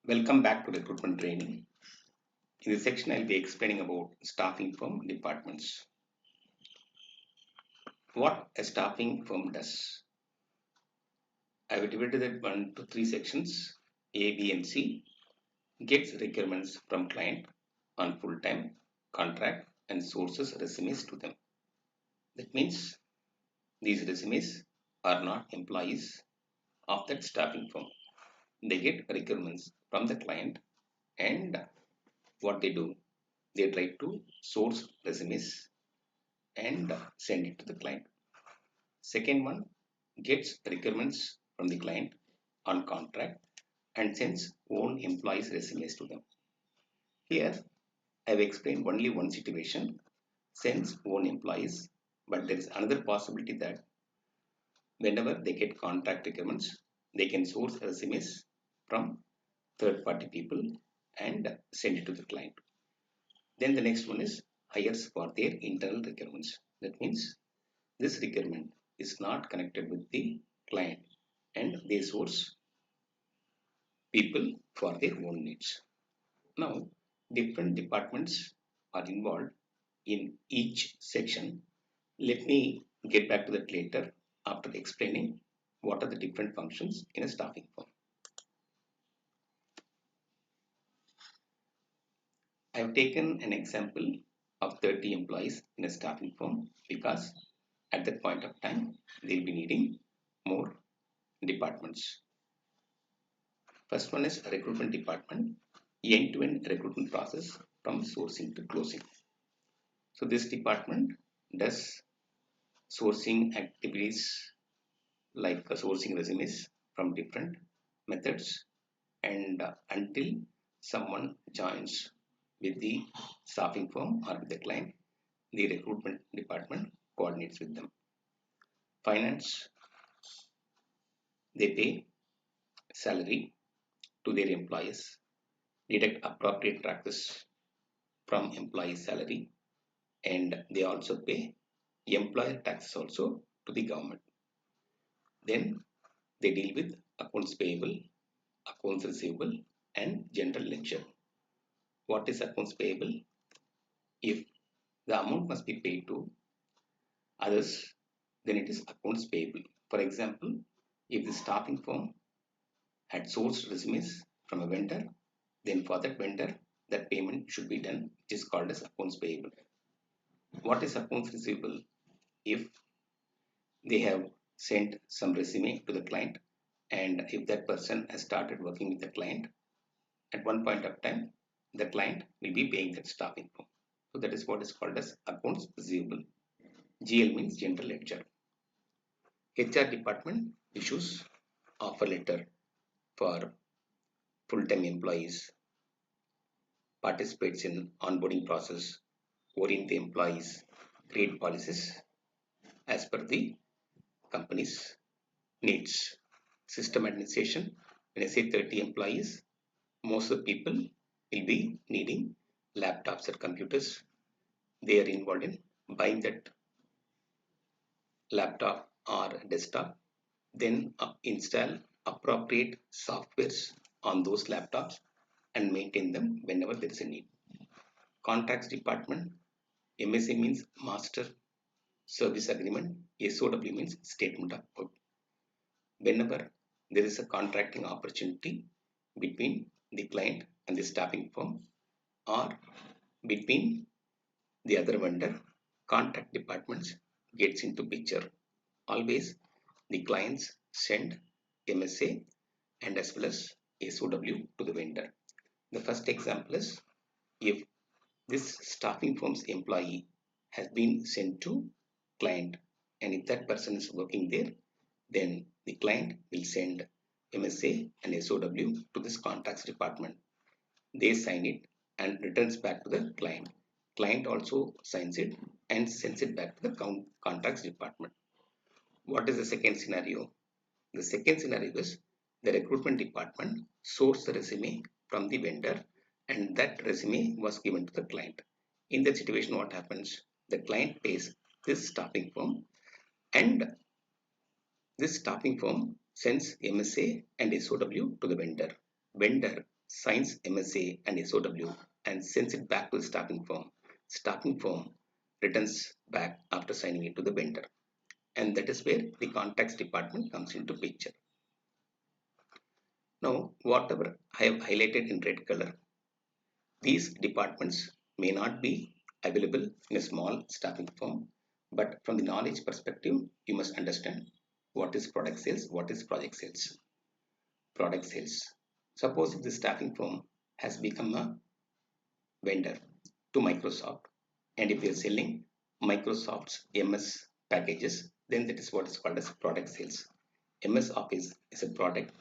Welcome back to recruitment training. In this section, I'll be explaining about staffing firm departments. What a staffing firm does. I have divided it into three sections: A, B, and C. Gets requirements from client on full-time contract and sources resumes to them. That means these resumes are not employees of that staffing firm. They get requirements from the client, and what they do, they try to source resumes and send it to the client. Second one, gets requirements from the client on contract and sends own employees' resumes to them. Here, I have explained only one situation, sends own employees, but there is another possibility that whenever they get contract requirements, they can source resumes from third-party people and send it to the client. Then the next one is hires for their internal requirements. That means this requirement is not connected with the client and they source people for their own needs. Now, different departments are involved in each section. Let me get back to that later after explaining what are the different functions in a staffing firm. I have taken an example of 30 employees in a staffing firm because at that point of time they'll be needing more departments. First one is recruitment department, end-to-end recruitment process from sourcing to closing. So this department does sourcing activities like sourcing resumes from different methods and until someone joins with the staffing firm or with the client, the recruitment department coordinates with them. Finance, they pay salary to their employees, deduct appropriate taxes from employee salary, and they also pay employer taxes also to the government. Then they deal with accounts payable, accounts receivable, and general ledger. What is accounts payable? If the amount must be paid to others, then it is accounts payable. For example, if the staffing firm had sourced resumes from a vendor, then for that vendor, that payment should be done, which is called as accounts payable. What is accounts receivable? If they have sent some resume to the client, and if that person has started working with the client, at one point of time, the client will be paying that staffing firm. So that is what is called as accounts receivable. GL means general ledger. HR department issues offer letter for full-time employees, participates in onboarding process, orient the employees, create policies as per the company's needs. System administration, when I say 30 employees, most of the people will be needing laptops or computers. They are involved in buying that laptop or desktop, then install appropriate softwares on those laptops and maintain them whenever there is a need. Contracts department, MSA means Master Service Agreement, SOW means Statement of Work. Whenever there is a contracting opportunity between the client and the staffing firm or between the other vendor, contract departments gets into picture. Always the clients send MSA and as well as SOW to the vendor. The first example is if this staffing firm's employee has been sent to client and if that person is working there, then the client will send MSA and SOW to this contracts department. They sign it and returns back to the client. Client also signs it and sends it back to the contracts department. What is the second scenario? The second scenario is the recruitment department sourced the resume from the vendor and that resume was given to the client. In that situation, what happens? The client pays this staffing firm and this staffing firm sends MSA and SOW to the vendor. Vendor signs MSA and SOW and sends it back to the staffing firm. Staffing firm returns back after signing it to the vendor. And that is where the contracts department comes into picture. Now, whatever I have highlighted in red color, these departments may not be available in a small staffing firm, but from the knowledge perspective, you must understand what is product sales, what is project sales. Product sales. Suppose if the staffing firm has become a vendor to Microsoft, and if they are selling Microsoft's MS packages, then that is what is called as product sales. MS Office is a product,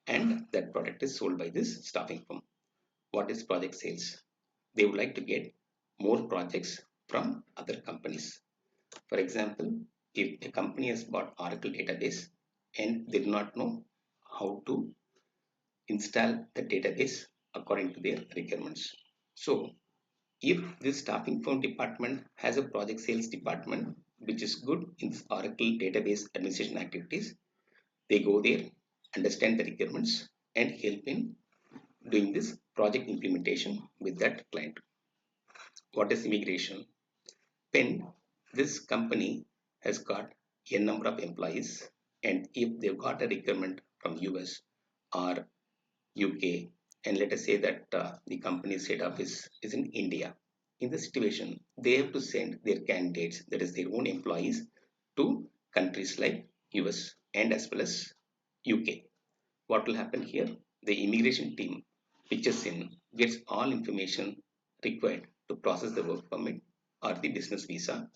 and that product is sold by this staffing firm. What is project sales? They would like to get more projects from other companies. For example, if a company has bought Oracle database and they do not know how to install the database according to their requirements. So if this staffing firm department has a project sales department which is good in this Oracle database administration activities, they go there, understand the requirements, and help in doing this project implementation with that client. What is immigration? When this company has got a number of employees, and if they've got a requirement from US or UK, and let us say that the company's head office is in India. In this situation, they have to send their candidates, that is their own employees, to countries like US and as well as UK. What will happen here? The immigration team pitches in, gets all information required to process the work permit or the business visa,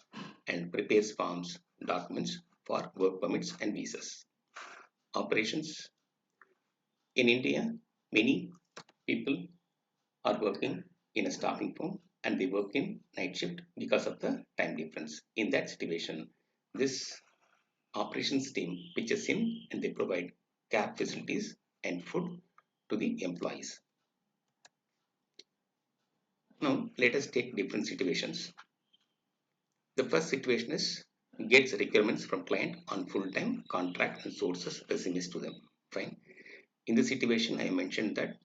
and prepares forms, documents for work permits and visas. Operations in India, many people are working in a staffing firm and they work in night shift because of the time difference. In that situation, this operations team pitches in and they provide cab facilities and food to the employees. Now, let us take different situations. The first situation is gets requirements from client on full-time contract and sources resumes to them. Fine. In this situation, I mentioned that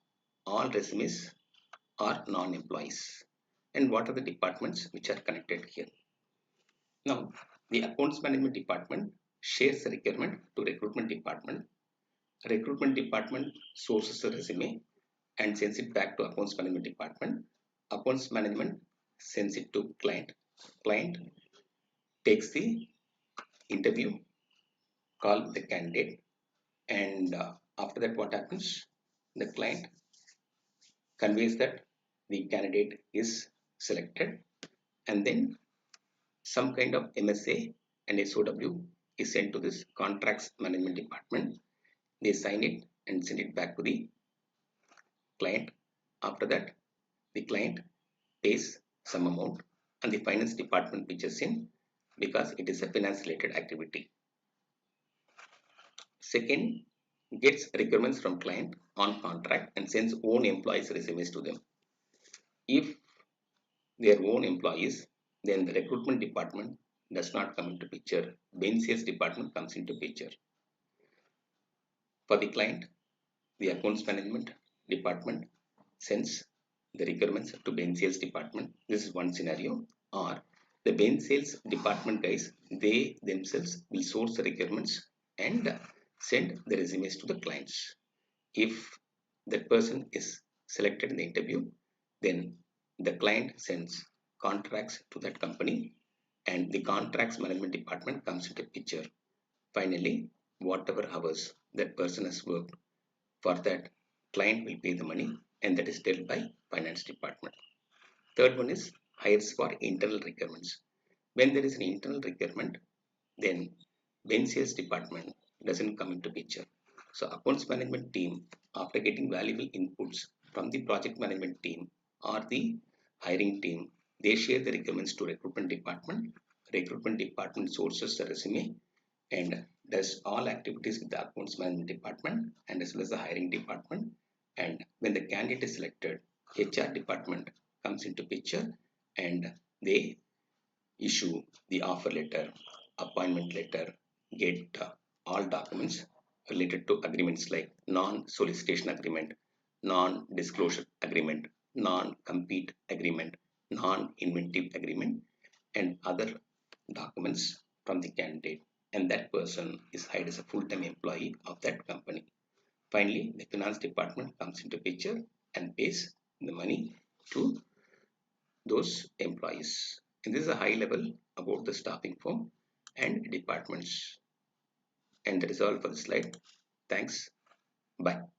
all resumes are non-employees. And what are the departments which are connected here? Now, the accounts management department shares the requirement to recruitment department. Recruitment department sources a resume and sends it back to accounts management department. Accounts management sends it to client. Client takes the interview, call the candidate, and after that, what happens? The client conveys that the candidate is selected, and then some kind of MSA and SOW is sent to this contracts management department. They sign it and send it back to the client. After that, the client pays some amount and the finance department pitches in because it is a finance related activity. Second, gets requirements from client on contract and sends own employees resumes to them. If their own employees, then the recruitment department does not come into picture. Bench sales department comes into picture. For the client, the accounts management department sends the requirements to bench sales department. This is one scenario. Or the bench sales department guys, they themselves will source the requirements and send the resumes to the clients. If that person is selected in the interview, then the client sends contracts to that company and the contracts management department comes into picture. Finally, whatever hours that person has worked, for that client will pay the money and that is dealt by finance department. Third one is hires for internal requirements. When there is an internal requirement, then bench sales department doesn't come into picture. So accounts management team, after getting valuable inputs from the project management team or the hiring team, they share the requirements to recruitment department. Recruitment department sources the resume and does all activities with the accounts management department and as well as the hiring department. And when the candidate is selected, HR department comes into picture and they issue the offer letter, appointment letter, get all documents related to agreements like non-solicitation agreement, non-disclosure agreement, non-compete agreement, non-inventive agreement, and other documents from the candidate. And that person is hired as a full-time employee of that company. Finally, the finance department comes into picture and pays the money to those employees. And this is a high level about the staffing firm and departments. And that is all for the slide. Thanks. Bye.